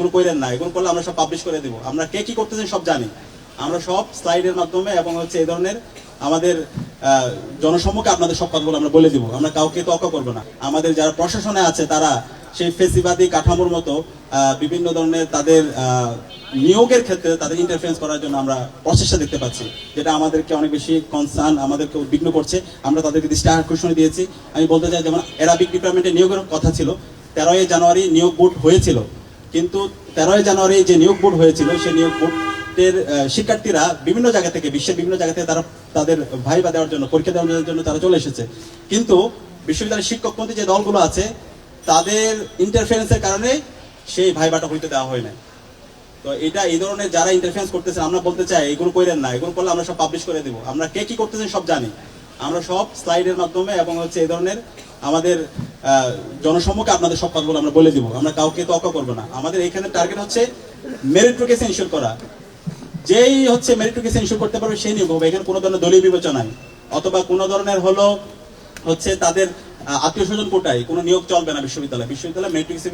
এগুলো করেন না, এগুলো করলে আমরা সব পাবলিশ করে দেবো। আমরা কে কি করতেছেন সব জানি, আমরা সব স্লাইডের মাধ্যমে এবং হচ্ছে এই ধরনের আমাদের জনসম্মুখে আপনাদের সব কথাগুলো আমরা বলে দিব। আমরা কাউকে তর্ক করবো না। আমাদের যারা প্রশাসনে আছে তারা সেই ফেসিবাদী কাঠামোর মতো বিভিন্ন ধরনের তাদের নিয়োগের ক্ষেত্রে তাদের ইন্টারফারেন্স করার জন্য আমরা প্রচেষ্টা দেখতে পাচ্ছি, যেটা আমাদেরকে অনেক বেশি কনসার্ন, আমাদেরকে উদ্বিগ্ন করছে। আমরা তাদেরকে দৃষ্টি আকর্ষণ দিয়েছি। আমি বলতে চাই, যেমন অ্যারাবিক ডিপার্টমেন্টে নিয়োগের কথা ছিল, 13ই জানুয়ারি নিয়োগ বোর্ড হয়েছিল, কিন্তু 13ই জানুয়ারি যে নিয়োগ বোর্ড হয়েছিল সেই নিয়োগ বোর্ডের শিক্ষার্থীরা বিভিন্ন জায়গা থেকে, বিশ্বের বিভিন্ন জায়গা থেকে তারা তাদের ভাইবা দেওয়ার জন্য, পরীক্ষা দেওয়ার জন্য তারা চলে এসেছে। কিন্তু বিশ্ববিদ্যালয়ের শিক্ষকপন্থী যে দলগুলো আছে তাদের ইন্টারফারেন্সের কারণে সেই ভাইবাটা হইতে দেওয়া হয় না। তো এটা এই ধরনের যারা ইন্টারফারেন্স করতেছেন, আমরা বলতে চাই এগুলো করেন না, এগুলো করলে আমরা সব পাবলিশ করে দেবো। আমরা কে কি করতেছেন সব জানি, আমরা সব স্লাইডের মাধ্যমে এবং হচ্ছে এই ধরনের আমাদের জনসম্মুখে আপনাদের সব কথাগুলো আমরা বলে দিব। আমরা কাউকে তর্ক করবো না। আমাদের এখানে টার্গেট হচ্ছে মেরিটোরিয়াস এনশিওর করা। যেই হচ্ছে মেরিটোরিয়াস এনশিওর করতে পারবে সেই নিয়োগ হবে। এখানে কোনো ধরনের দলীয় বিবেচনা নাই, অথবা কোনো ধরনের হচ্ছে তাদের আত্মীয় স্বজন কোটায় কোনো নিয়োগ চলবে না। বিশ্ববিদ্যালয় মেরিটোরিয়াস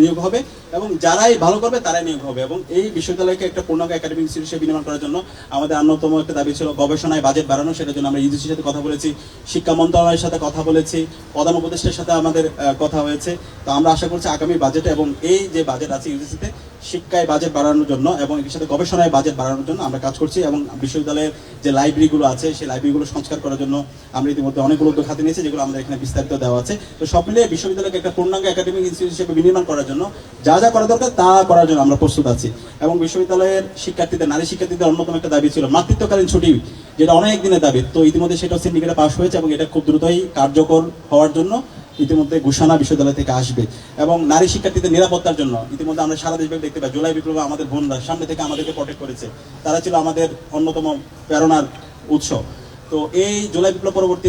নিয়োগ হবে এবং যারাই ভালো করবে তারাই নিয়োগ হবে। এবং এই বিশ্ববিদ্যালয়কে একটা পূর্ণাঙ্গ একাডেমিক ইনস্টিটিউট হিসেবে বিনির্মাণ করার জন্য আমাদের অন্যতম একটা দাবি ছিল গবেষণায় বাজেট বাড়ানো। সেটার জন্য আমরা ইউজিসির সাথে কথা বলেছি, শিক্ষা মন্ত্রণালয়ের সাথে কথা বলেছি, প্রধান উপদেষ্টার সাথে আমাদের কথা হয়েছে। তো আমরা আশা করছি আগামী বাজেটে, এবং এই যে বাজেট আছে ইউজিসিতে, শিক্ষায় বাজেট বাড়ানোর জন্য এবং এর সাথে গবেষণায় বাজেট বাড়ানোর জন্য আমরা কাজ করছি। এবং বিশ্ববিদ্যালয়ের যে লাইব্রেরিগুলো আছে সেই লাইব্রেরিগুলো সংস্কার করার জন্য আমরা ইতিমধ্যে অনেকগুলো উদ্যোগ হাতে নিয়েছি, যেগুলো আমাদের এখানে বিস্তারিত দেওয়া আছে। তো সব মিলিয়ে বিশ্ববিদ্যালয়কে একটা পূর্ণাঙ্গ একাডেমিক ইনস্টিটিউট হিসেবে বিনির্মাণ করার জন্য যা যা করা দরকার তা করার জন্য আমরা প্রস্তুত আছি। এবং বিশ্ববিদ্যালয়ের শিক্ষার্থীদের, নারী শিক্ষার্থীদের অন্যতম একটা দাবি ছিল মাতৃত্বকালীন ছুটি, যেটা অনেক দিনের দাবি। তো ইতিমধ্যে সেটা সিন্ডিকেটে পাস হয়েছে এবং এটা খুব দ্রুতই কার্যকর হওয়ার জন্য ইতিমধ্যে ঘোষণা বিশ্ববিদ্যালয় থেকে আসবে। এবং নারী শিক্ষার্থীদের নিরাপত্তার জন্য ইতিমধ্যে আমরা সারা দেশব্যাপী দেখতে পাই, জুলাই বিপ্লবে আমাদের বোনরা সামনে থেকে আমাদেরকে প্রটেক্ট করেছে। তারা ছিল আমাদের অন্যতম প্রেরণার উৎস। তো এই জুলাই বিপ্লব পরবর্তী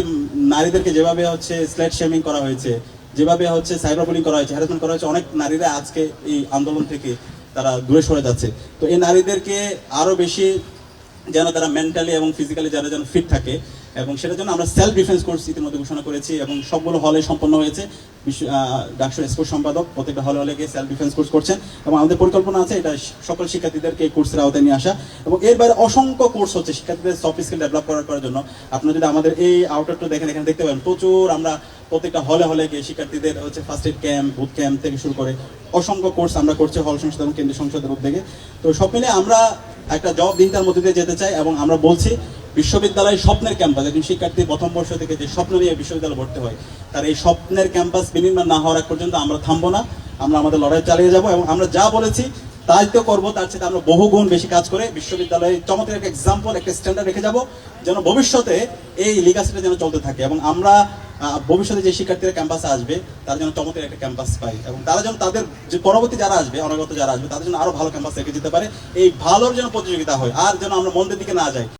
নারীদেরকে যেভাবে হচ্ছে স্লেট শেমিং করা হয়েছে, যেভাবে হচ্ছে সাইবার বুলিং করা হয়েছে, হ্যারাসমেন্ট করা হয়েছে, অনেক নারীরা আজকে এই আন্দোলন থেকে তারা দূরে সরে যাচ্ছে। তো এই নারীদেরকে আরো বেশি যেন তারা মেন্টালি এবং ফিজিক্যালি যারা যেন ফিট থাকে, এবং সেটার জন্য আমরা সেলফ ডিফেন্স কোর্স ইতিমধ্যে ঘোষণা করেছি এবং সবগুলো হলে সম্পন্ন হয়েছে। ডাকসুর স্পোর্টস সম্পাদক প্রত্যেকটা হলে গিয়ে সেলফ ডিফেন্স কোর্স করছেন এবং আমাদের পরিকল্পনা আছে এটা সকল শিক্ষার্থীদেরকে এই কোর্সের আওতায় নিয়ে আসা। এবং এর বাইরে অসংখ্য কোর্স হচ্ছে শিক্ষার্থীদের সফট স্কিল ডেভেলপ করার জন্য। আপনারা যদি আমাদের এই আউটলেটটা দেখেন, এখানে দেখতে পাবেন প্রচুর আমরা প্রত্যেকটা হলে গিয়ে শিক্ষার্থীদের হচ্ছে first aid camp, boot camp থেকে শুরু করে অসংখ্য কোর্স আমরা করছি হল সংসদ এবং কেন্দ্রীয় সংসদের উদ্যোগে। তো সব মিলে আমরা একটা জবাবদিহিতার মধ্যে দিয়ে যেতে চাই এবং আমরা বলছি বিশ্ববিদ্যালয় স্বপ্নের ক্যাম্পাস, একজন শিক্ষার্থী প্রথম বর্ষ থেকে যে স্বপ্ন নিয়ে বিশ্ববিদ্যালয়ে ভর্তি হয়, তার এই স্বপ্নের ক্যাম্পাস বিনির্মাণ না হওয়ার আগ পর্যন্ত আমরা থামবো না। আমরা আমাদের লড়াই চালিয়ে যাব এবং আমরা যা বলেছি তাই তো করবো। তার সাথে আমরা বহুগুণ বেশি কাজ করে বিশ্ববিদ্যালয়ে চমৎকার একটা এক্সাম্পল, একটা স্ট্যান্ডার্ড রেখে যাব, যেন ভবিষ্যতে এই লিগাসিটা যেন চলতে থাকে এবং আমরা ভবিষ্যতে যে শিক্ষার্থীরা ক্যাম্পাসে আসবে তারা যেন চমৎকার একটা ক্যাম্পাস পায় এবং তারা যেন তাদের যে পরবর্তী যারা আসবে, অনাগত যারা আসবে, তাদের জন্য আরো ভালো ক্যাম্পাস রেখে যেতে পারে। এই ভালোর যেন প্রতিযোগিতা হয়, আর যেন আমরা মন্দের দিকে না যাই।